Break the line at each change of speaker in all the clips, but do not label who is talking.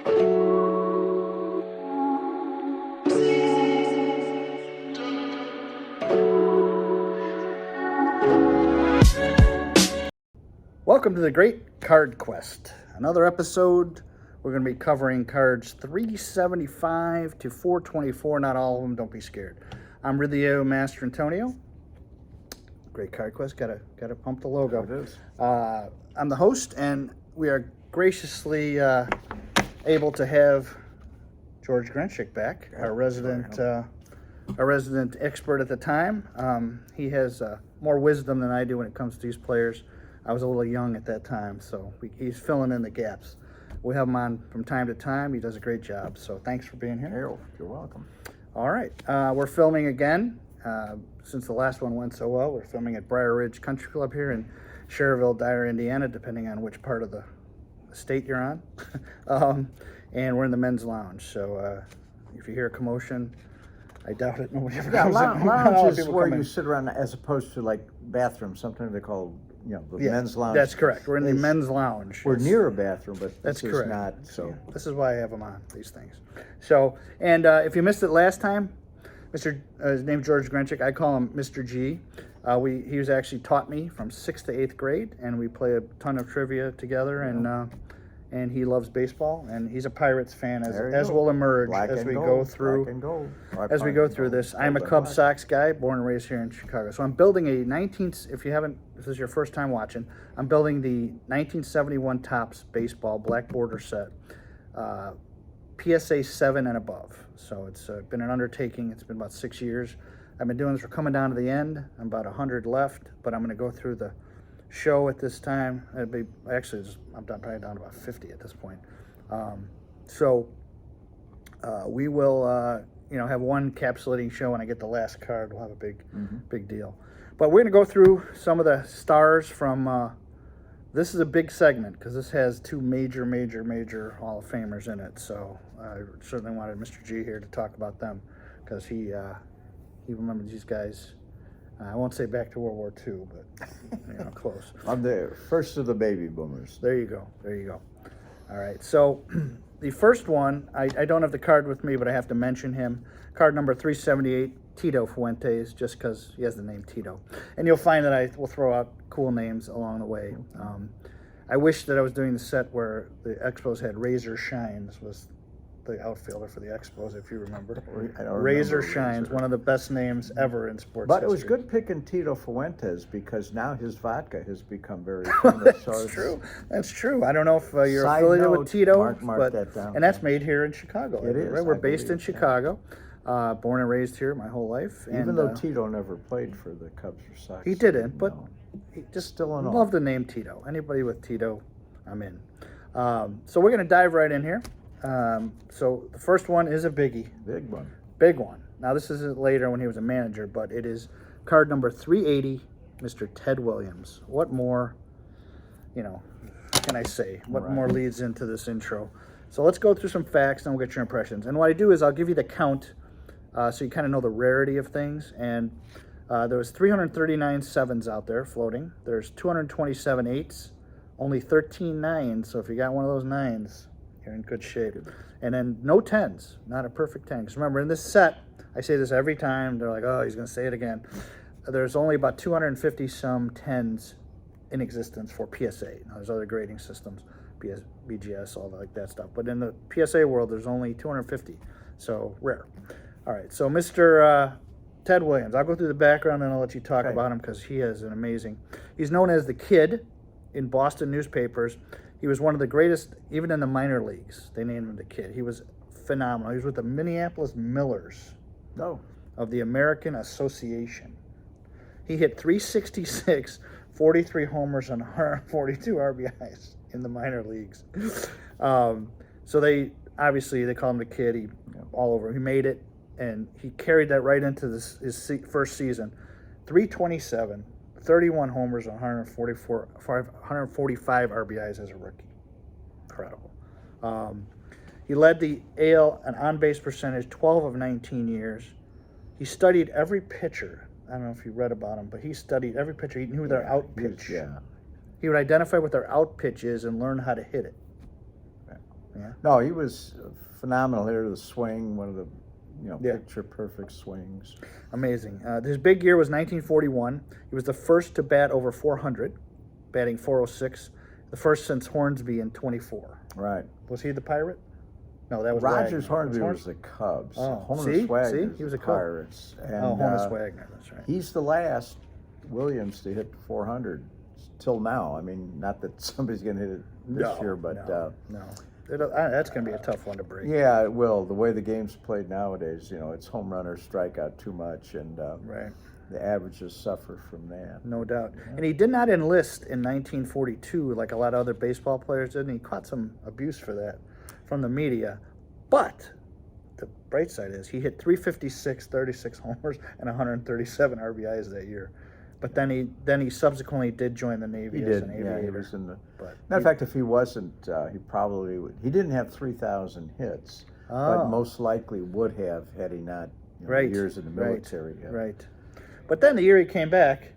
Welcome to the Great Card Quest. Another episode. We're going to be covering cards 375 to 424. Not all of them. Don't be scared. I'm Ridley Master Antonio. Great Card Quest. Gotta pump the logo.
It is.
I'm the host, and we are graciously able to have George Grenchick back, our resident expert at the time. He has more wisdom than I do when it comes to these players. I was a little young at that time, so he's filling in the gaps. We have him on from time to time. He does a great job, so thanks for being here.
You're welcome.
All right, we're filming again. Since the last one went so well, we're filming at Briar Ridge Country Club here in Cherville, Dyer, Indiana, depending on which part of the state you're on. And we're in the men's lounge, so if you hear a commotion, I doubt it. Nobody ever comes in.
Lounge is where you sit around, as opposed to like bathrooms. Sometimes they call, the men's lounge.
That's correct. We're in the men's lounge.
We're near a bathroom, but
that's
this
correct.
Is not. So
this is why I have them on these things. So, and if you missed it last time, his name's George Grenchick. I call him Mr. G. He was actually taught me from 6th to 8th grade, and we play a ton of trivia together. And he loves baseball, and he's a Pirates fan, as will emerge as we go through this. I'm a Cubs Sox guy, born and raised here in Chicago. So I'm building if this is your first time watching, I'm building the 1971 Topps baseball black border set, PSA 7 and above. So it's been an undertaking. It's been about 6 years. I've been doing this. We're coming down to the end. I'm about 100 left, but I'm going to go through the show at this time. I'm probably down to about 50 at this point. We will have one encapsulating show. When I get the last card, we'll have a big deal. But we're going to go through some of the stars from this is a big segment because this has two major Hall of Famers in it. So I certainly wanted Mr. G here to talk about them because he remembers these guys. I won't say back to World War II, but close.
I'm the first of the baby boomers.
There you go. All right. So the first one, I don't have the card with me, but I have to mention him. Card number 378, Tito Fuentes, just because he has the name Tito. And you'll find that I will throw out cool names along the way. I wish that I was doing the set where the Expos had Razor Shines was the outfielder for the Expos, if you remember. Razor Shines, one of the best names ever in sports history.
It was good picking Tito Fuentes because now his vodka has become very famous.
That's true. I don't know if you're affiliated with Tito,
mark that down.
And that's made here in Chicago.
It is.
Right? We're based in Chicago, born and raised here my whole life.
Even though Tito never played for the Cubs or Sox.
He didn't, but he just
still in
love the name Tito. Anybody with Tito, I'm in. So we're going to dive right in here. So the first one is a biggie. Big one. Now this isn't later when he was a manager, but it is card number 380, Mr. Ted Williams. What more, can I say? What more leads into this intro? So let's go through some facts and we'll get your impressions. And what I do is I'll give you the count so you kind of know the rarity of things. And there was 339 sevens out there floating. There's 227 eights, only 13 nines. So if you got one of those nines, you're in good shape. And then no 10s, not a perfect 10. Because remember, in this set, I say this every time. They're like, oh, he's going to say it again. There's only about 250 some 10s in existence for PSA. Now, there's other grading systems, BGS, all that stuff. But in the PSA world, there's only 250. So rare. All right, so Mr. Ted Williams. I'll go through the background and I'll let you talk about him because he is an amazing. He's known as the Kid in Boston newspapers. He was one of the greatest, even in the minor leagues. They named him the Kid. He was phenomenal. He was with the Minneapolis Millers of the American Association. He hit 366, 43 homers, and 142 RBIs in the minor leagues. So they call him the Kid. He all over. He made it, and he carried that right into his first season. 327. 31 homers, 145 RBIs as a rookie. Incredible. He led the AL an on-base percentage 12 of 19 years. He studied every pitcher. I don't know if you read about him, but he studied every pitcher. He knew their out pitch. He would identify what their out pitch is and learn how to hit it. huh?
No, he was phenomenal hitter. The swing, one of the
Yeah.
picture perfect swings.
Amazing. His big year was 1941. He was the first to bat over 400, batting 406. The first since Hornsby in 24.
Right.
Was he the Pirate? No, that was
Rogers
Wagner.
Hornsby was the Cubs.
Oh,
Honus Wagner
he was
the
a Cub.
Pirates. And,
Honus Wagner, that's right.
He's the last Williams to hit 400 till now. I mean, not that somebody's going to hit it this year, but
no. That's going to be a tough one to break.
yeah, it will. The way the game's played nowadays, it's home run or strikeout too much, and
Right.
the averages suffer from that.
No doubt. And he did not enlist in 1942 like a lot of other baseball players did, and he caught some abuse for that from the media. But the bright side is he hit 356, 36 homers, and 137 RBIs that year. But then he subsequently did join the Navy
He
as
did.
an aviator.
Yeah, he was in the.
But
Matter of fact, if he wasn't, he probably would. He didn't have 3,000 hits, but most likely would have had he not
right,
years in the military.
Right,
yeah.
right. But then the year he came back,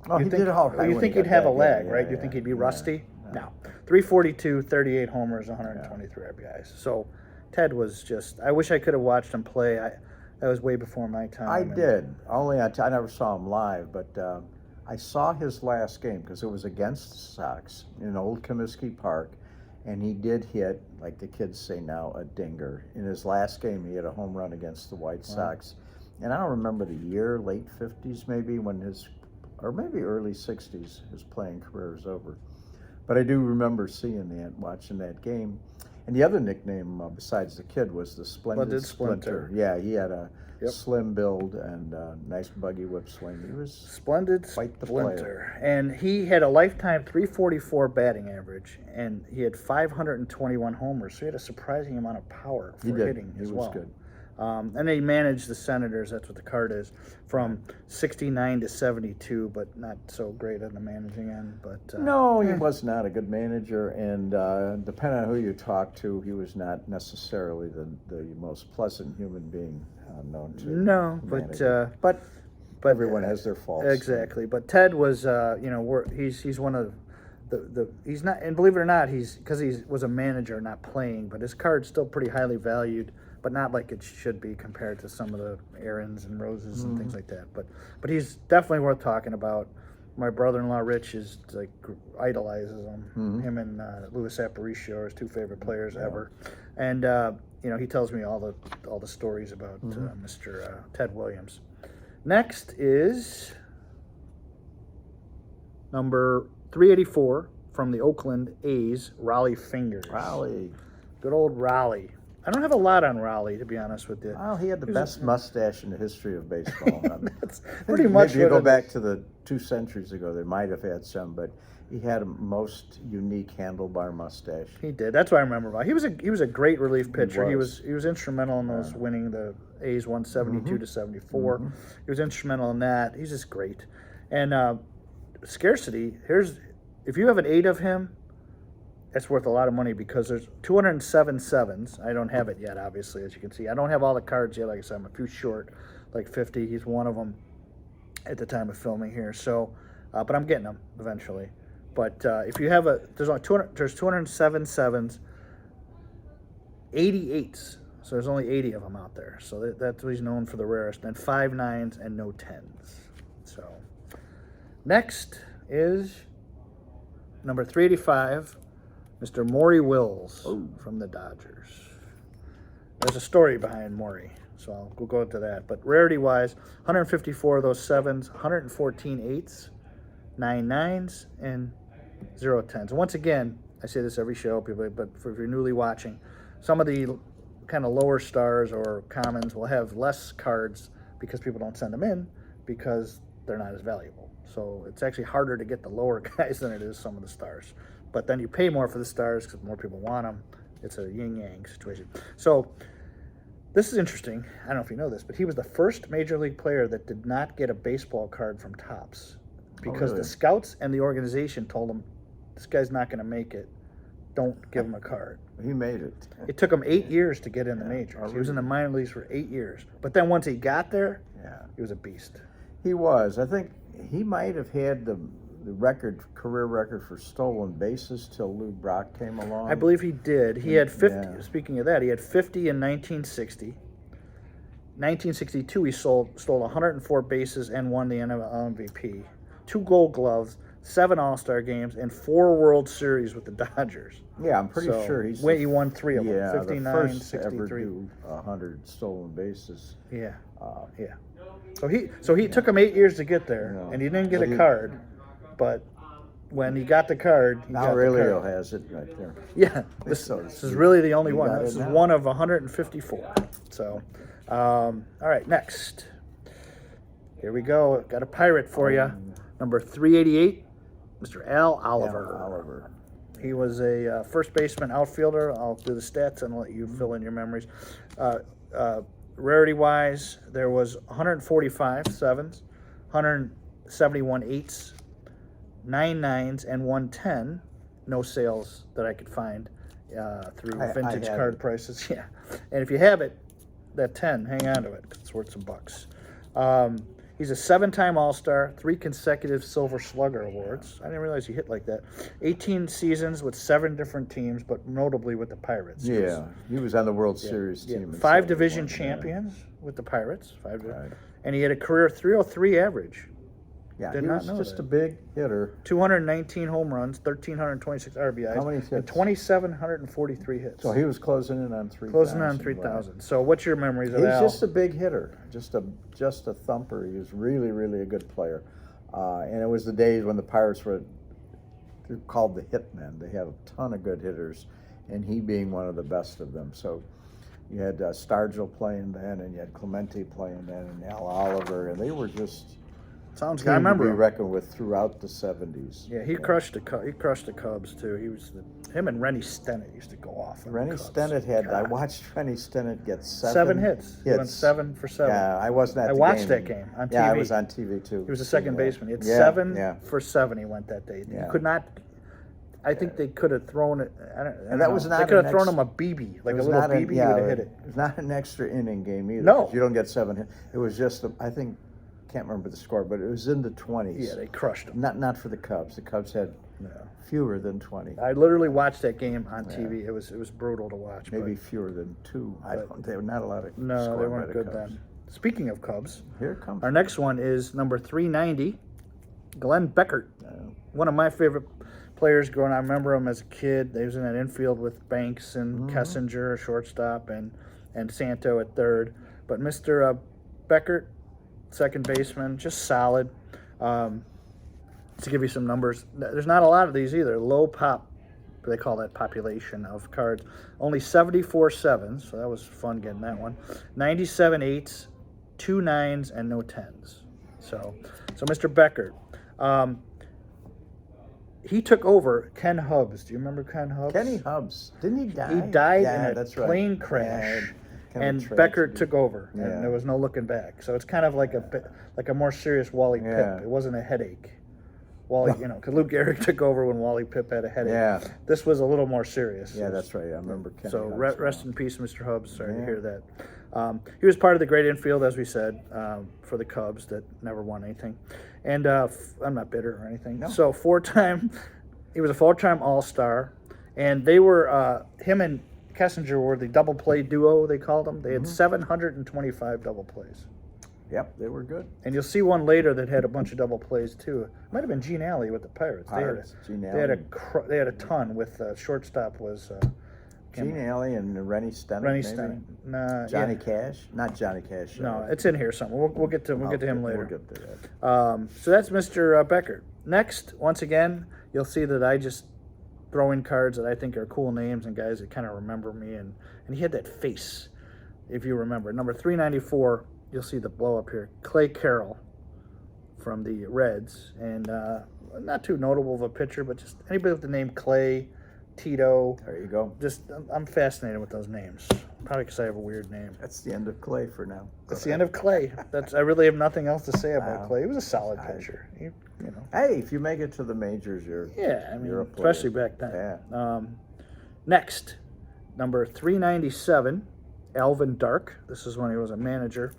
Oh, he did all right.
You
when
think
he
he'd
got
have a
back.
lag,
Yeah,
right?
yeah,
You think he'd be
yeah.
rusty?
Yeah.
No. 342, 38 homers, 123 RBIs. So Ted was just, I wish I could have watched him play. That was way before my time.
I did. Only I never saw him live, but I saw his last game because it was against the Sox in Old Comiskey Park, and he did hit, like the kids say now, a dinger. In his last game, he hit a home run against the White Sox. And I don't remember the year, late 50s maybe, or maybe early 60s, his playing career was over. But I do remember seeing that, watching that game. And the other nickname, besides the kid, was the Splendid Splinter. Yeah, he had a slim build and a nice buggy whip swing. He was
Splendid
quite the
Splinter. And he had a lifetime 344 batting average, and he had 521 homers. So he had a surprising amount of power for hitting as well.
He was good.
And he managed the Senators, that's what the card is, from 69 to 72, but not so great on the managing end. But
no, he was not a good manager, and depending on who you talk to, he was not necessarily the most pleasant human being known to.
No, but
everyone has their faults.
Exactly. But Ted was, he's one of he's not, and believe it or not, because he was a manager, not playing, but his card's still pretty highly valued, but not like it should be compared to some of the Aarons and Roses and things like that. But he's definitely worth talking about. My brother-in-law Rich is idolizes him. Him and Louis Aparicio are his two favorite players ever, and he tells me all the stories about Mr. Ted Williams. Next is number 384 from the Oakland A's, Raleigh Fingers.
Raleigh.
Good old Raleigh. I don't have a lot on Raleigh, to be honest with you.
Well, he had the best mustache in the history of baseball.
That's pretty much
maybe you go back to the 2 centuries ago, they might have had some, but he had a most unique handlebar mustache.
He did. That's what I remember about. He was a great relief pitcher. He was instrumental in those winning the A's 172 to 74. He was instrumental in that. He's just great. And scarcity. If you have an 8 of him, that's worth a lot of money because there's 207 sevens. I don't have it yet, obviously, as you can see. I don't have all the cards yet. Like I said, I'm a few short, like 50. He's one of them at the time of filming here. So, but I'm getting them eventually. But if you have there's 207 sevens, 88s. So there's only 80 of them out there. So that's what he's known for, the rarest. And 5 9s and no 10s. So next is number 385. Mr. Maury Wills from the Dodgers. There's a story behind Maury, so we'll go into that. But rarity-wise, 154 of those 7s, 114 8s, 9 9s, and 0 10s. And once again, I say this every show, people, but if you're newly watching, some of the kind of lower stars or commons will have less cards because people don't send them in because they're not as valuable. So it's actually harder to get the lower guys than it is some of the stars. But then you pay more for the stars because more people want them. It's a yin-yang situation. So this is interesting. I don't know if you know this, but he was the first major league player that did not get a baseball card from Topps because the scouts and the organization told him, this guy's not going to make it. Don't give him a card.
He made it.
It took him 8 years to get in the majors. He was in the minor leagues for 8 years. But then once he got there, he was a beast.
He was. I think he might have had the career record for stolen bases till Lou Brock came along.
I believe he did. He had 50.
Yeah.
Speaking of that, he had 50 in 1960. 1962, he stole 104 bases and won the NFL MVP. 2 Gold Gloves, 7 All-Star games, and 4 World Series with the Dodgers.
Yeah, I'm pretty sure
he won 3 of them.
Yeah,
59,
the first
63.
ever do 100 stolen bases.
Yeah, yeah. So he took him 8 years to get there, and he didn't get a card, but when he got the card, he got
Aurelio
the card.
has it right there.
Yeah, this is really the only one. This is one of 154. So, all right, next. Here we go. Got a pirate for you. Number 388, Mr. Al Oliver. He was a first baseman, outfielder. I'll do the stats and let you fill in your memories. Rarity-wise, there was 145 sevens, 171 eights, 9 nines, and 110. No sales that I could find through vintage card prices. Yeah, and if you have it, that 10, hang on to it. It's worth some bucks. He's a 7-time All-Star, 3 consecutive Silver Slugger awards. I didn't realize he hit like that. 18 seasons with 7 different teams, but notably with the Pirates.
Yeah, he was on the World Series team.
5 division champions with the Pirates. And he had a career 303 average.
Yeah, he was just a big hitter.
219 home runs, 1,326 RBIs.
How many hits?
And 2,743 hits.
So he was closing in on 3,000.
Closing on 3,000. So what's your memories of Al?
He's just a big hitter, just a thumper. He was really, really a good player. And it was the days when the Pirates were called the Hitmen. They had a ton of good hitters, and he being one of the best of them. So you had Stargell playing then, and you had Clemente playing then, and Al Oliver, and they were just...
Sounds good. I remember.
To be reckoned with throughout the 70s.
Yeah, he crushed the Cubs too. Him and Rennie Stennett used to go off.
Rennie Stennett had. I watched Rennie Stennett get 7
hits. He went 7 for 7.
Yeah, I wasn't at the game.
I watched that game on TV.
Yeah, I was on TV too.
He was a second baseman. He had 7 for 7. He went that day.
Yeah.
He could not. I think they could have thrown it.
And that was not.
They could have thrown him a BB, like a little BB. He would have hit it.
It was not an extra inning game either.
No,
you don't get 7 hits. It was just. I think. Can't remember the score, but it was in the 20s.
Yeah, they crushed them.
Not for the Cubs. The Cubs had fewer than 20.
I literally watched that game on TV. It was brutal to watch.
Maybe fewer than 2. They were not a lot of.
No, they weren't good then. Speaking of Cubs,
here it comes.
Our next one is number 390, Glenn Beckert. One of my favorite players growing up. I remember him as a kid. He was in that infield with Banks and Kessinger, shortstop, and Santo at third. But Mr. Beckert, second baseman, just solid. To give you some numbers, there's not a lot of these either. Low pop, they call that population of cards. Only 74 sevens, so that was fun getting that one. 97 eights, 2 nines, and no 10s. So Mr. Beckert, he took over Ken Hubbs. Do you remember Ken Hubbs?
Kenny Hubbs. Didn't he die?
He died in a plane crash. And Beckert took over, and there was no looking back. So it's kind of like a more serious Wally Pipp. It wasn't a headache. Wally, because Lou Gehrig took over when Wally Pipp had a headache. Yeah. This was a little more serious.
Yeah, that's right. I remember Kenny
So
Hubbs,
rest in peace, Mr. Hubbs. Sorry to hear that. He was part of the great infield, as we said, for the Cubs that never won anything. And I'm not bitter or anything. No. So he was a 4-time All-Star, and they were him and Kessinger were the double play duo, they called them. They had 725 double plays.
Yep, they were good.
And you'll see one later that had a bunch of double plays too. It might have been Gene Alley with the Pirates. They had a ton with shortstop was
Gene Alley and Rennie Stennett.
Rennie Stennett. Nah,
Johnny Cash, not Johnny Cash.
No, it's in here somewhere. We'll get to him later.
We'll get to that.
So that's Mr. Beckert. Next, once again, you'll see that I just throw in cards that I think are cool names and guys that kind of remember me, and he had that face, if you remember. Number 394, you'll see the blow up here. Clay Carroll from the Reds, and not too notable of a pitcher, but just anybody with the name Clay, Tito.
There you go.
Just I'm fascinated with those names. Probably because I have a weird name.
That's the end of Clay for now.
That's the end of Clay. I really have nothing else to say about Clay. He was a solid pitcher.
Hey, if you make it to the majors, you're
especially back then. Yeah. Next, number 397, Alvin Dark. This is when he was a manager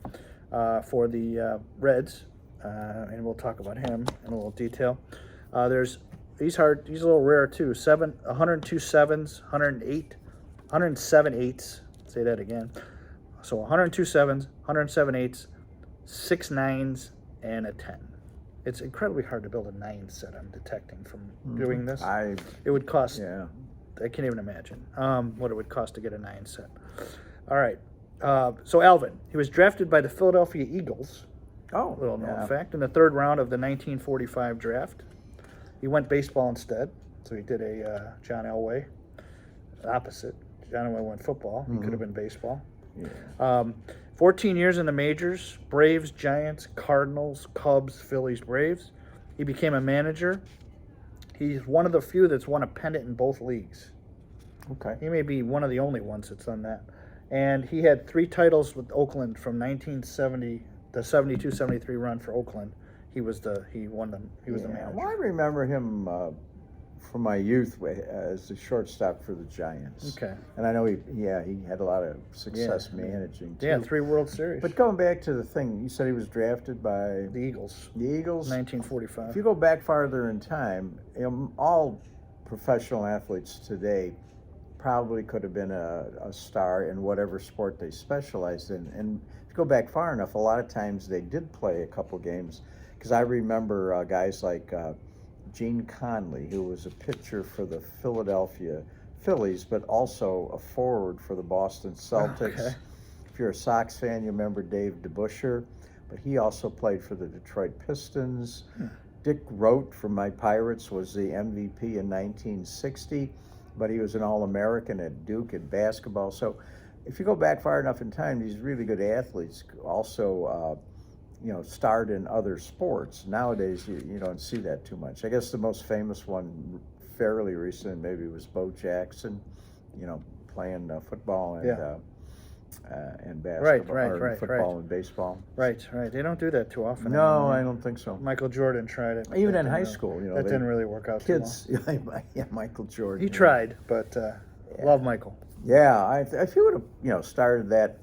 for the Reds, and we'll talk about him in a little detail. He's hard. He's a little rare too. 102 sevens, 107 eights. Say that again. So 102 sevens, 107 eights, 6 nines, and a 10. It's incredibly hard to build a 9 set. I'm detecting from doing this. It would cost.
Yeah.
I can't even imagine what it would cost to get a 9 set. All right. So Alvin, he was drafted by the Philadelphia Eagles.
Oh,
Little known fact. In the 3rd round of the 1945 draft. He went baseball instead. So he did a John Elway. Opposite. John Elway went football. He could have been baseball.
Yeah.
14 years in the majors. Braves, Giants, Cardinals, Cubs, Phillies, Braves. He became a manager. He's one of the few that's won a pennant in both leagues.
Okay.
He may be one of the only ones that's done that. And he had 3 titles with Oakland from 1970, the 72-73 run for Oakland. He won them. He was the manager.
Well, I remember him from my youth as the shortstop for the Giants.
Okay.
And I know he had a lot of success managing too.
Yeah, 3 World Series.
But going back to the thing, you said he was drafted by
the Eagles.
The Eagles?
1945.
If you go back farther in time, all professional athletes today probably could have been a star in whatever sport they specialized in. And if you go back far enough, a lot of times they did play a couple games. Because I remember guys like Gene Conley, who was a pitcher for the Philadelphia Phillies, but also a forward for the Boston Celtics.
Okay.
If you're a Sox fan, you remember Dave DeBusschere, but he also played for the Detroit Pistons. Dick Rote from my Pirates was the MVP in 1960, but he was an All-American at Duke in basketball. So if you go back far enough in time, these really good athletes also starred in other sports. Nowadays, you don't see that too much. I guess the most famous one fairly recent maybe was Bo Jackson, playing football and basketball,
right,
football and baseball.
Right. They don't do that too often.
No,
anymore.
I don't think so.
Michael Jordan tried it.
Even in high school,
that didn't really work out
kids,
too well.
Yeah, Michael Jordan.
He tried, but love Michael.
Yeah, if he would have, started that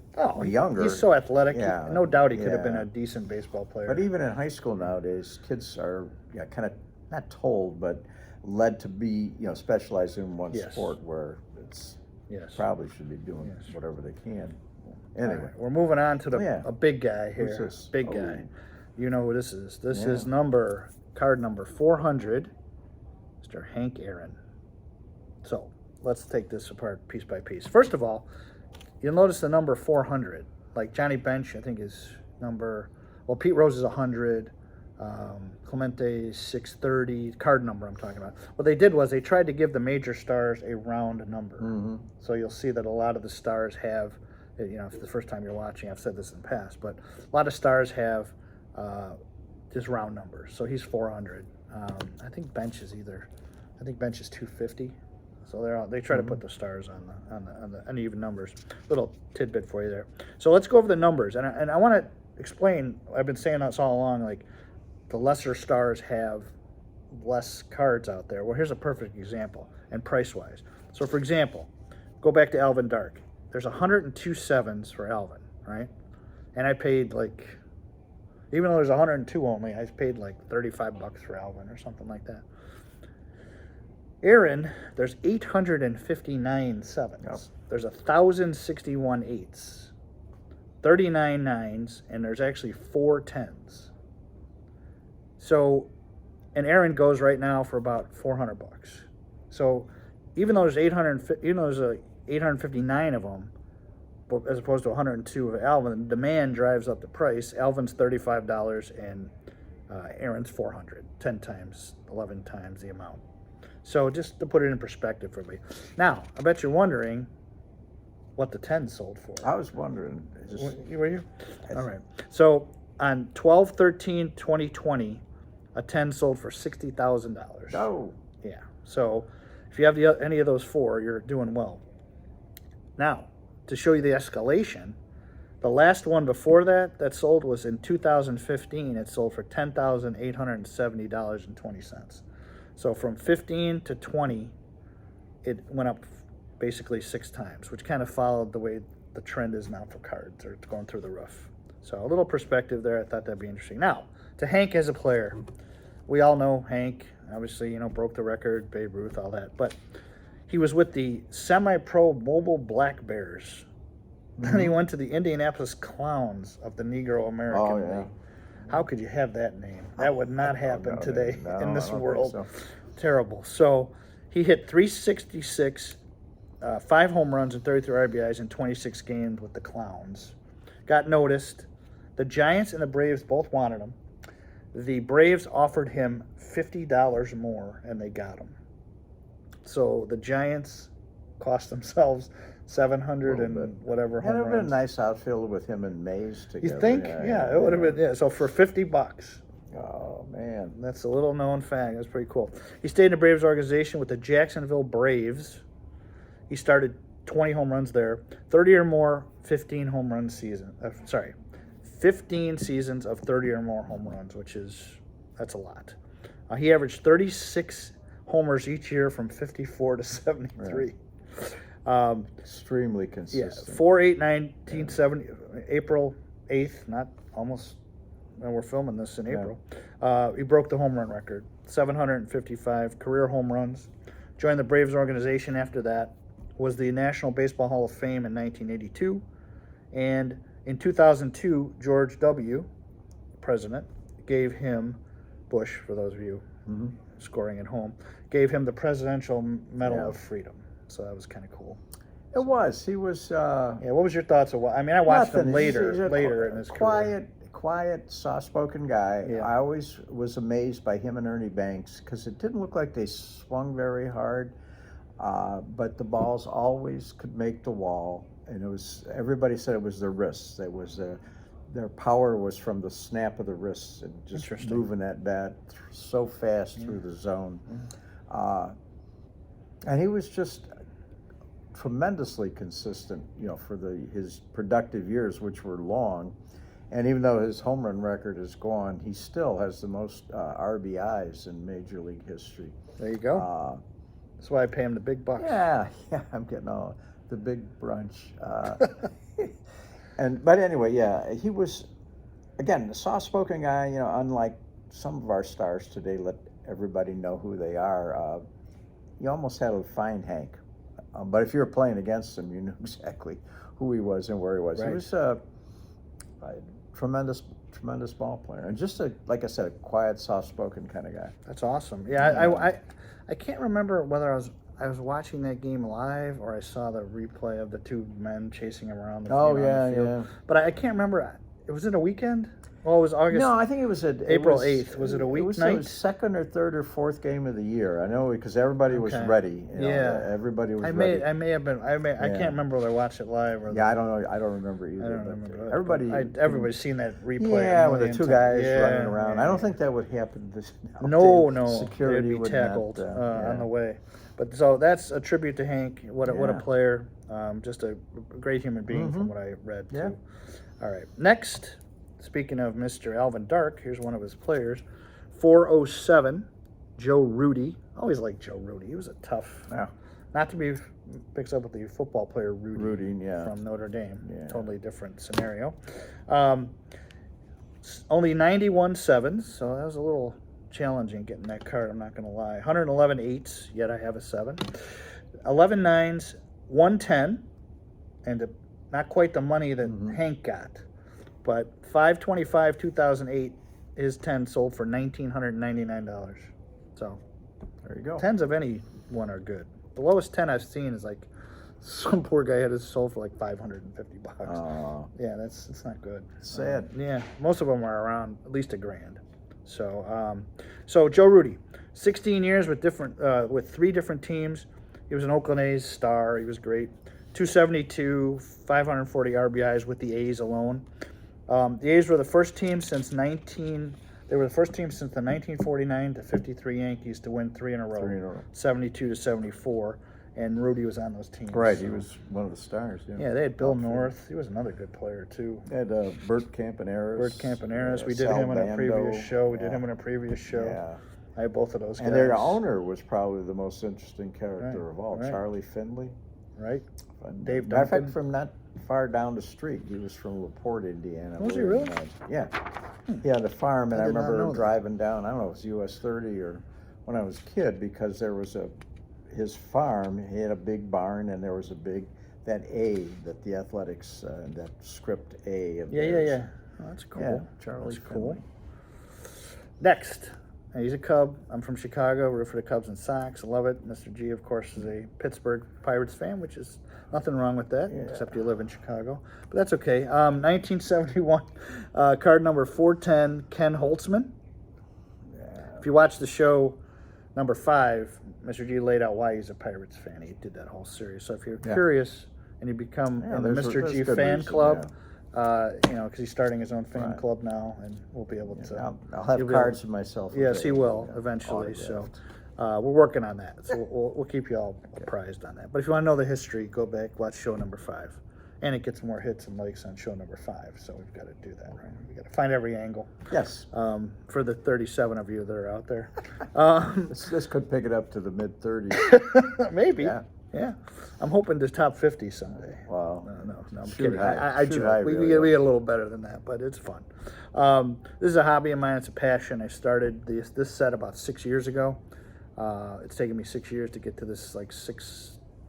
younger.
He's so athletic.
Yeah,
No doubt he could have been a decent baseball player.
But even in high school nowadays, kids are kind of not told, but led to be specialized in one sport where it's probably should be doing whatever they can. Anyway,
right, we're moving on to a big guy here.
Who's this?
Big guy. You know who this is. This is card number 400, Mr. Hank Aaron. So let's take this apart piece by piece. First of all, you'll notice the number 400. Like Johnny Bench, I think is number. Well, Pete Rose is 100. Clemente 630. Card number I'm talking about. What they did was they tried to give the major stars a round number. Mm-hmm. So you'll see that a lot of the stars have. If the first time you're watching, I've said this in the past, but a lot of stars have just round numbers. So he's 400. I think Bench is 250. So they try to put the stars on the uneven numbers. Little tidbit for you there. So let's go over the numbers, and I want to explain. I've been saying this all along. Like the lesser stars have less cards out there. Well, here's a perfect example, and price wise. So for example, go back to Alvin Dark. There's 102 sevens for Alvin, right? And I paid even though there's 102 only, I paid like $35 for Alvin or something like that. Aaron, there's 859 sevens. Yep. There's 1,061 eights, 39 nines, and there's actually 4 tens. So, and Aaron goes right now for about $400. So, even though there's 859 of them, as opposed to 102 of Alvin, demand drives up the price. Alvin's $35 and Aaron's $400, 10 times, 11 times the amount. So just to put it in perspective for me. Now, I bet you're wondering what the 10 sold for.
I was wondering.
Were you? All right. So on 12/13/2020, a 10 sold for $60,000.
Oh.
Yeah. So if you have any of those 4, you're doing well. Now, to show you the escalation, the last one before that sold was in 2015. It sold for $10,870.20. So from 15 to 20, it went up basically 6 times, which kind of followed the way the trend is now for cards, or it's going through the roof. So a little perspective there. I thought that'd be interesting. Now, to Hank as a player, we all know Hank. Obviously, broke the record, Babe Ruth, all that. But he was with the semi-pro Mobile Black Bears. Then he went to the Indianapolis Clowns of the Negro American League. How could you have that name? That would not happen today in this world. So. Terrible. So he hit 366, 5 home runs and 33 RBIs in 26 games with the Clowns. Got noticed. The Giants and the Braves both wanted him. The Braves offered him $50 more, and they got him. So the Giants cost themselves 700 and whatever home runs.
It would have been a nice outfield with him and Mays together.
You think? Yeah, it would have been. Yeah, so for $50.
Oh, man.
That's a little known fact. That's pretty cool. He stayed in the Braves organization with the Jacksonville Braves. He started 20 home runs there. 30 or more, 15 home run season. 15 seasons of 30 or more home runs, that's a lot. He averaged 36 homers each year from 54 to 73. Right.
Extremely consistent.
Yeah, 4/8/1970, April 8th, not almost, when we're filming this in April. He broke the home run record, 755 career home runs. Joined the Braves organization after that. Was the National Baseball Hall of Fame in 1982. And in 2002, George W., president, gave him, Bush, for those of you scoring at home, gave him the Presidential Medal of Freedom. So that was kind of cool.
It was. He was...
what was your thoughts of I watched him later in his career.
Quiet, soft-spoken guy.
Yeah.
I always was amazed by him and Ernie Banks because it didn't look like they swung very hard, but the balls always could make the wall. And everybody said it was their wrists. Their power was from the snap of the wrists and just moving that bat so fast through the zone. And he was just tremendously consistent, for his productive years, which were long. And even though his home run record is gone, he still has the most RBIs in Major League history.
There you go. That's why I pay him the big bucks.
Yeah, I'm getting all the big brunch. But anyway, he was, again, a soft-spoken guy. Unlike some of our stars today, let everybody know who they are. You almost had a fine Hank. But if you were playing against him, you knew exactly who he was and where he was. Right. He was a tremendous ball player, and just like I said, a quiet, soft-spoken kind of guy.
That's awesome. Yeah, I can't remember whether I was watching that game live or I saw the replay of the two men chasing him around the field.
Yeah.
But I can't remember. Was it a weekend? Well, it was August.
No, I think it was
April 8th. Was it a weeknight?
It was the second or third or fourth game of the year. I know because everybody was ready. Everybody was ready.
I may have been. I can't remember whether I watched it live or.
Yeah, I don't know. I don't remember either.
I don't remember.
Everybody's
seen that replay.
Yeah, with the two guys running around. I don't think that would happen this.
No.
Security
they'd be
would
tackled on the way. But so that's a tribute to Hank. What a player. Just a great human being from what I read too. All right. Next, speaking of Mr. Alvin Dark, here's one of his players. 407, Joe Rudy. I always liked Joe Rudy. He was a tough, not to be mixed up with the football player Rudy from Notre Dame. Yeah. Totally different scenario. Only 91 sevens, so that was a little challenging getting that card, I'm not going to lie. 111 eights, yet I have a 7. 11 nines, 110, and not quite the money that Hank got, but 525 2008, his 10 sold for $1,999. So
there you go.
10s of any one are good. The lowest 10 I've seen is like some poor guy had his sold for like $550. Yeah, it's not good.
Sad.
Yeah, most of them are around at least $1,000. So Joe Rudy, 16 years with 3 different teams. He was an Oakland A's star. He was great. 272, 540 RBIs with the A's alone. The A's were the first team since the 1949 to 53 Yankees to win 3 in a row. 72 to 74, and Rudy was on those teams.
Right, he was one of the stars.
Yeah, they had Bill North. He was another good player too.
They had Bert Campaneris.
We did him in a previous show.
Yeah.
I had both of those guys.
And their owner was probably the most interesting character of all, Charlie Finley.
Right.
Dave Duncan. Matter of fact, from not far down the street. He was from LaPorte, Indiana.
Was he really?
Yeah. He had a farm, and I remember driving down, I don't know if it was US 30 or when I was a kid because there was his farm. He had a big barn, and there was that A that the athletics that script A of theirs.
Yeah. Oh, that's cool.
Yeah, Charlie.
That's cool. Next, he's a Cub. I'm from Chicago. Root for the Cubs and Sox. I love it. Mr. G, of course, is a Pittsburgh Pirates fan, which is nothing wrong with that, except you live in Chicago. But that's okay. 1971, card number 410, Ken Holtzman.
Yeah.
If you watch the show number 5, Mr. G laid out why he's a Pirates fan. He did that whole series. So if you're curious and you become in the Mr. G fan club, because he's starting his own fan club now, and we'll be able to.
I'll have cards of myself.
Yes, he will eventually. So we're working on that. So we'll keep you all apprised on that. But if you want to know the history, go back, watch show number 5. And it gets more hits and likes on show number 5. So we've got to do that, right? We've got to find every angle.
Yes.
For the 37 of you that are out there.
This could pick it up to the mid-30s.
Maybe. Yeah. I'm hoping to top 50 someday.
Wow.
No, I'm
Shoot
kidding.
high.
I
Shoot
joke.
high,
We
really.
get a little better than that, but it's fun. This is a hobby of mine. It's a passion. I started this set about 6 years ago. It's taken me 6 years to get to this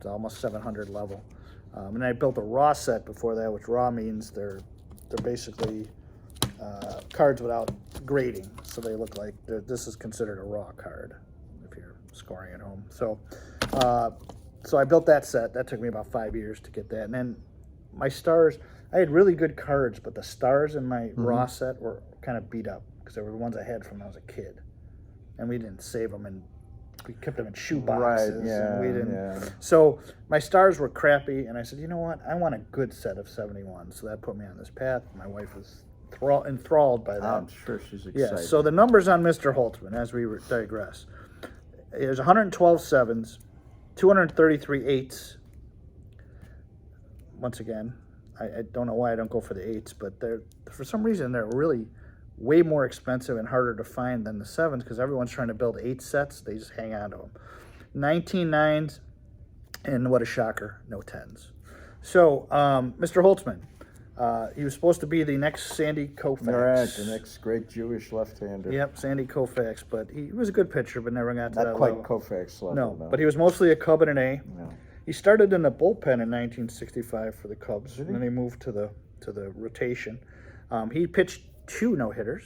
almost 700 level. And I built a raw set before that, which raw means they're basically cards without grading, so they look like this is considered a raw card if you're scoring at home. So I built that set. That took me about 5 years to get that. And then my stars, I had really good cards, but the stars in my raw set were kind of beat up because they were the ones I had from when I was a kid, and we didn't save them and. We kept them in shoe boxes.
Right, yeah,
and we didn't. So my stars were crappy, and I said, you know what? I want a good set of 71. So that put me on this path. My wife was enthralled by that.
I'm sure she's excited.
Yeah, so the numbers on Mr. Holtzman, as we digress, is 112 sevens, 233 eights. Once again, I don't know why I don't go for the eights, but for some reason they're really way more expensive and harder to find than the sevens because everyone's trying to build 8 sets. They just hang on to them. 19 nines, and what a shocker, no 10s. So, Mr. Holtzman, he was supposed to be the next Sandy Koufax.
Right, the next great Jewish left-hander.
Yep, Sandy Koufax, but he was a good pitcher, but never got to that
Not quite
level.
Koufax level.
No, but he was mostly a Cub and an A.
No.
He started in the bullpen in 1965 for the Cubs, and then he moved to the rotation. He pitched 2 no-hitters,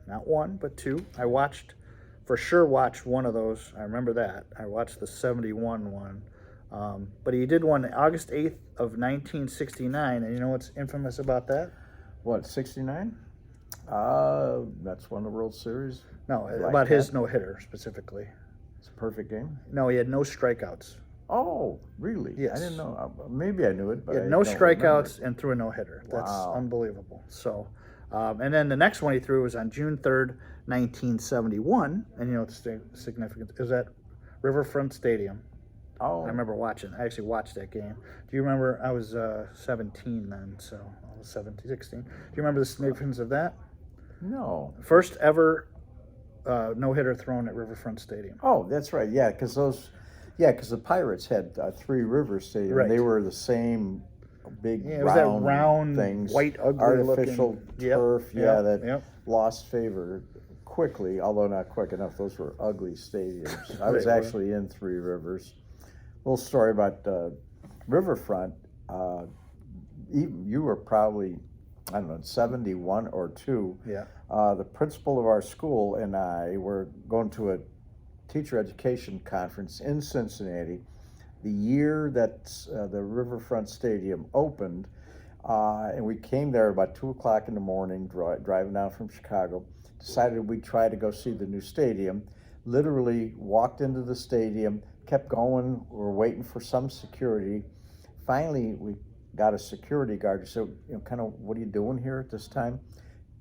not 1, but 2. I watched one of those. I remember that. I watched the 71 one. But he did one August 8th of 1969, and you know what's infamous about that?
What, 69? That's won the World Series.
No, about his no-hitter specifically.
It's a perfect game.
No, he had no strikeouts.
Oh, really?
Yes.
I didn't know. Maybe I knew it, but
He had
I
no
don't
strikeouts
remember.
and threw a no-hitter. That's
Wow.
unbelievable. So, and then the next one he threw was on June 3rd, 1971, and you know what's significant? It was at Riverfront Stadium.
Oh.
I remember watching. I actually watched that game. Do you remember? I was 17 then, so I was 17, 16. Do you remember the significance of that?
No.
First ever no-hitter thrown at Riverfront Stadium.
Oh, that's right. Yeah, because the Pirates had Three Rivers Stadium.
Right.
They were the same big
Yeah, it was that round,
things,
white, ugly
artificial
looking
turf.
Yep,
that lost favor quickly, although not quick enough. Those were ugly stadiums. I was actually in Three Rivers. Little story about Riverfront. You were probably, I don't know, 71 or 2.
Yeah.
The principal of our school and I were going to a teacher education conference in Cincinnati the year that the Riverfront Stadium opened, and we came there about 2 o'clock in the morning, driving down from Chicago, decided we'd try to go see the new stadium, literally walked into the stadium, kept going, we were waiting for some security. Finally, we got a security guard who said, kind of, what are you doing here at this time?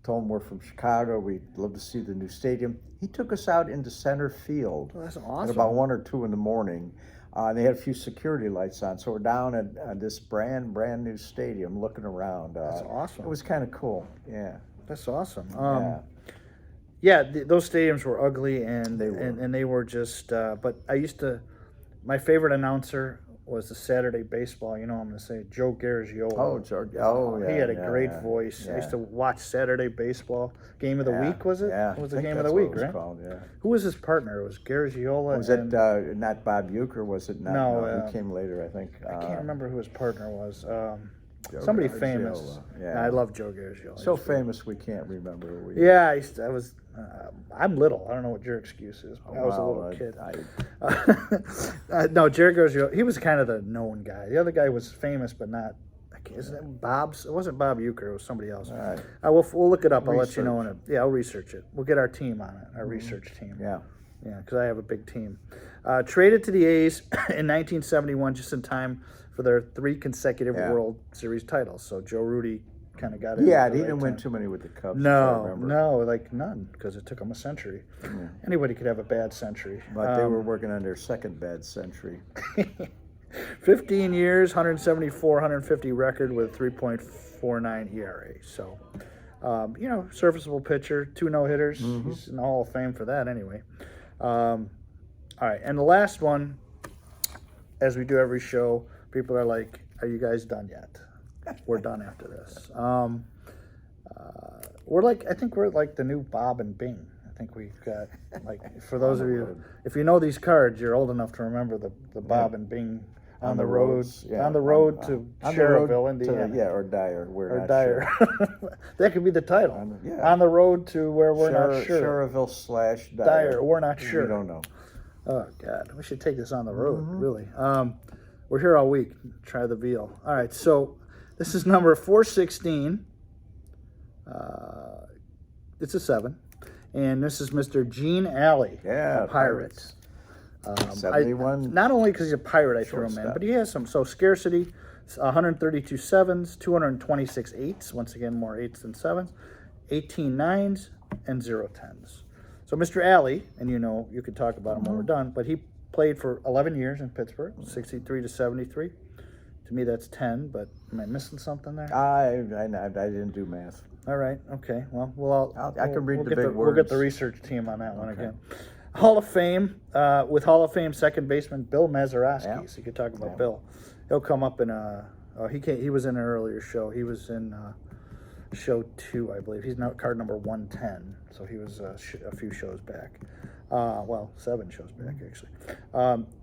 Told him we're from Chicago, we'd love to see the new stadium. He took us out into center field.
Well, that's awesome.
At about 1 or 2 in the morning. They had a few security lights on, so we're down at this brand new stadium looking around.
That's awesome.
It was kind of cool, yeah.
That's awesome.
Yeah.
Those stadiums were ugly, and
They were.
and they were just. But I used to. My favorite announcer was the Saturday baseball. You know, I'm going to say Joe Garagiola.
Oh, George. Oh, yeah.
He had a
yeah,
great
yeah,
voice.
Yeah.
I used to watch Saturday baseball. Game of the
Yeah,
week, was it?
Yeah.
It was
I
the
think
game of
that's
the
what
week,
it was
right?
called, yeah.
Who was his partner? It was Garagiola.
Was it not Bob Uecker? Was it not?
No,
he came later, I think.
I can't remember who his partner was.
Joe
Somebody
Garagiola,
famous.
yeah.
I love Joe Garagiola.
So famous we can't remember who he
Yeah, I was. I'm little. I don't know what your excuse is. But I was a little kid. No, Jerry Garagiola. He was kind of the known guy. The other guy was famous, but not. Isn't it Bob's? It wasn't Bob Uecker. It was somebody else.
All right.
We'll look it up. I'll let you
Research.
know. I'll research it. We'll get our team on it. Our research team.
Yeah.
Yeah, because I have a big team. Traded to the A's in 1971, just in time for their 3 consecutive World Series titles. So Joe Rudy kind of got it.
Yeah, he didn't win too many with the Cubs.
No, like none, because it took them a century.
Yeah.
Anybody could have a bad century.
But they were working on their second bad century.
15 years, 174, 150 record with 3.49 ERA. So, serviceable pitcher, 2 no-hitters. He's in the Hall of Fame for that anyway. All right, and the last one, as we do every show, people are like, are you guys done yet? We're done after this. I think we're like the new Bob and Bing. I think we've got, like, for those of you, if you know these cards, you're old enough to remember the Bob and Bing on the road, on the road to Cherryville, Indiana.
Or Dyer.
Or Dyer. Sure. That could be the title.
On
the road to where we're not sure.
Cherryville /
Dyer. We're not sure.
We don't know.
Oh, God. We should take this on the road, really. We're here all week. Try the veal. All right, so this is number 416. It's a 7. And this is Mr. Gene Alley.
Yeah,
Pirates.
71.
Not only because he's a Pirate, I threw him in, but he has some. So scarcity, 132 sevens, 226 eights. Once again, more 8s than 7s. 18 9s, and 0 10s. So Mr. Alley, and you could talk about him when we're done, but he played for 11 years in Pittsburgh, 63 to 73. To me, that's 10, but am I missing something there?
I didn't do math.
All right, okay. Well,
I can read the big words.
We'll get the research team on that one again. Hall of Fame, with Hall of Fame second baseman Bill Mazeroski.
Yeah.
So you could talk about Bill. He'll come up in he was in an earlier show. He was in show 2, I believe. He's now card number 110. So he was a few shows back. 7 shows back, actually.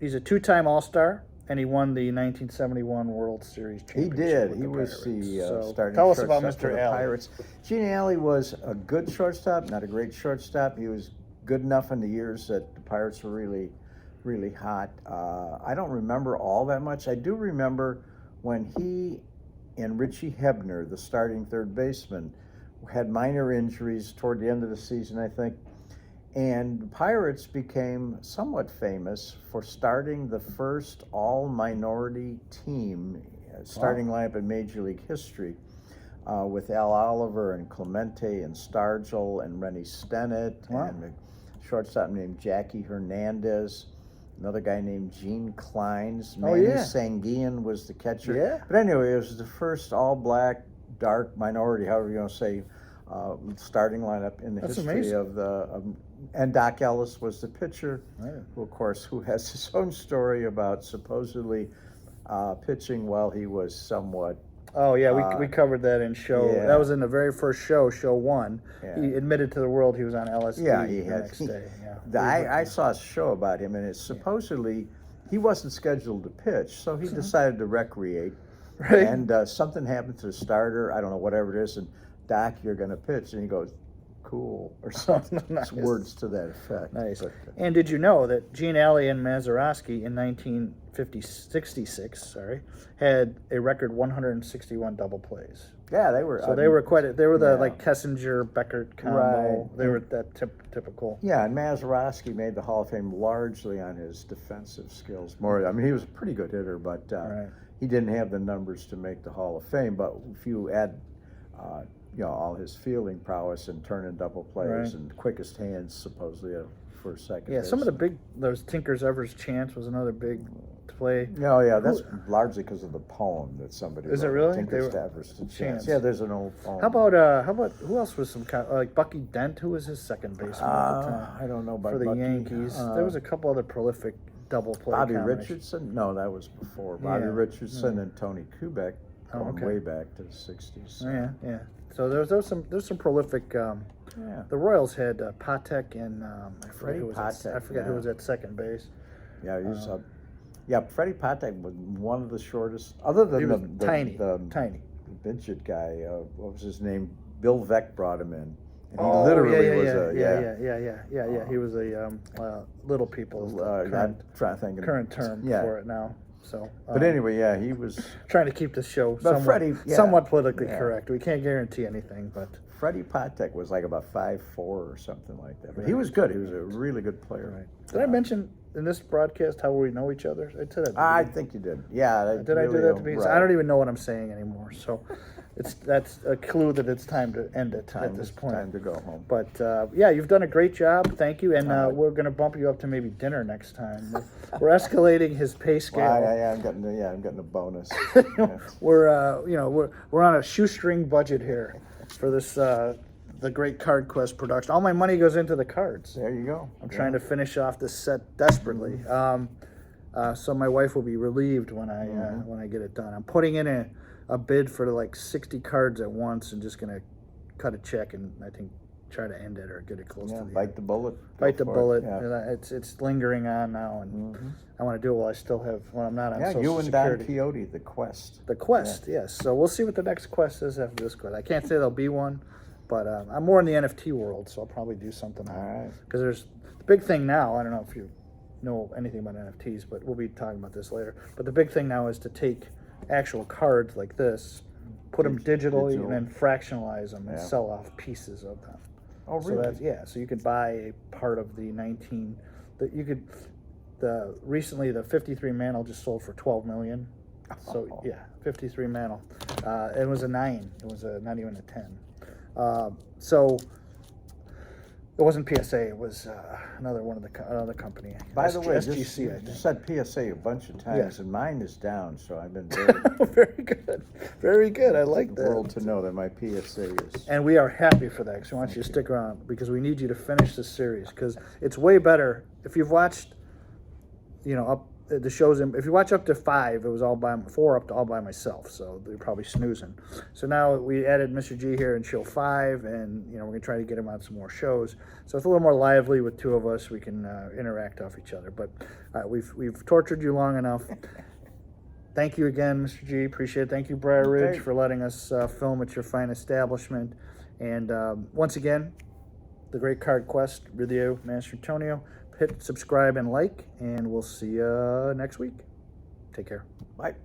He's a 2-time All-Star, and he won the 1971 World Series championship.
He did.
With
He
the
was
Pirates.
the starting
tell us
shortstop
about
for
Mr.
the
Alley.
Pirates. Gene Alley was a good shortstop, not a great shortstop. He was good enough in the years that the Pirates were really, really hot. I don't remember all that much. I do remember when he and Richie Hebner, the starting third baseman, had minor injuries toward the end of the season, I think. And the Pirates became somewhat famous for starting the first all-minority team, starting lineup in Major League history, with Al Oliver and Clemente and Stargell and Rennie Stennett and a shortstop named Jackie Hernandez, another guy named Gene Kleins. Manny Sanguian was the catcher.
Yeah.
But anyway, it was the first all-black, dark minority, however you want to say, starting lineup in the history of the. And Doc Ellis was the pitcher, who, of course, who has his own story about supposedly pitching while he was somewhat.
Oh yeah, we covered that in show.
Yeah.
That was in the very first show 1.
Yeah.
He admitted to the world he was on LSD.
Yeah,
the next day.
I saw a show about him, and it's supposedly he wasn't scheduled to pitch, so he decided to recreate.
Right.
And something happened to the starter. I don't know, whatever it is, and Doc, you're going to pitch, and he goes, "Cool," or something.
Nice.
Words to that effect.
Nice.
But,
and did you know that Gene Alley and Mazeroski in 1966 had a record 161 double plays?
Yeah, they were.
So they were the like Kessinger Beckert combo.
Right.
They were that typical.
Yeah, and Mazeroski made the Hall of Fame largely on his defensive skills. He was a pretty good hitter, but he didn't have the numbers to make the Hall of Fame. But if you add, all his fielding prowess and turning double plays and quickest hands, supposedly for second.
Yeah, some of those Tinker's Ever's Chance was another big play.
Oh yeah, that's largely because of the poem that somebody.
Is
wrote,
it really?
Tinker's Ever's Chance. Yeah, there's an old poem.
How about who else was some kind like Bucky Dent? Who was his second baseman at the time?
I don't know about
for the
Bucky.
Yankees. There was a couple other prolific double play
Bobby
combination.
Richardson? No, that was before. Bobby
Yeah,
Richardson and Tony Kubek,
Oh,
going
okay.
way back to the 60s.
Yeah. So there's some prolific.
Yeah.
The Royals had Patek and I
Freddie
forget
Patek,
who
yeah.
was at second base.
Yeah, he was yeah, Freddie Patek was one of the shortest, other than
He was
the
tiny.
midget guy. What was his name? Bill Veck brought him in, and he
Oh,
literally was
yeah. He was a little people. is the
I'm trying to think of
current term for it now. So,
but anyway, yeah, he was
trying to keep the show
Freddie,
somewhat politically correct. We can't guarantee anything, but
Freddie Patek was like about 5'4" or something like that. But he was good. He was a really good player.
Right. Did I mention in this broadcast how we know each other? I said that.
I think you did. Yeah.
Did I do that to be?
Right.
I don't even know what I'm saying anymore. So, that's a clue that it's time to end it at this point.
Time to go home.
But yeah, you've done a great job. Thank you, and we're going to bump you up to maybe dinner next time. We're escalating his pay scale.
I'm getting a bonus. Yes.
We're on a shoestring budget here for this the great Card Quest production. All my money goes into the cards.
There you go.
I'm trying to finish off this set desperately. So my wife will be relieved when I get it done. I'm putting in a bid for like 60 cards at once and just gonna cut a check and I think try to end it or get it close to the
bite the bullet.
Bite the bullet.
Yeah.
It's lingering on now, and I want to do it while I still have when I'm not on Social
you and
Security.
Don Quixote, the quest.
The quest, yes. So we'll see what the next quest is after this quest. I can't say there'll be one, but I'm more in the NFT world, so I'll probably do something.
All right.
Because there's the big thing now. I don't know if you know anything about NFTs, but we'll be talking about this later. But the big thing now is to take actual cards like this, put them digitally, and then fractionalize them and sell off pieces of them.
Oh, really?
So so you could buy a part of the recently the 53 Mantle just sold for 12 million. So 53 Mantle. It was a 9. It was not even a 10. So it wasn't PSA. It was another company.
By the way,
SGC, I
you
think.
said PSA a bunch of times,
Yeah.
and mine is down. So I've been very
Very good. I like
the
that.
world to know that my PSA is.
And we are happy for that because we want you to stick around because we need you to finish this series because it's way better. If you've watched, up the shows, if you watch up to 5, it was all by 4 up to all by myself. So they're probably snoozing. So now we added Mr. G here in show 5, and we're gonna try to get him on some more shows. So it's a little more lively with 2 of us. We can interact off each other. But we've tortured you long enough. Thank you again, Mr. G. Appreciate it. Thank you, Briar Ridge, for letting us film at your fine establishment. And once again, the great Card Quest with you, Master Antonio. Hit subscribe and like, and we'll see you next week. Take care.
Bye.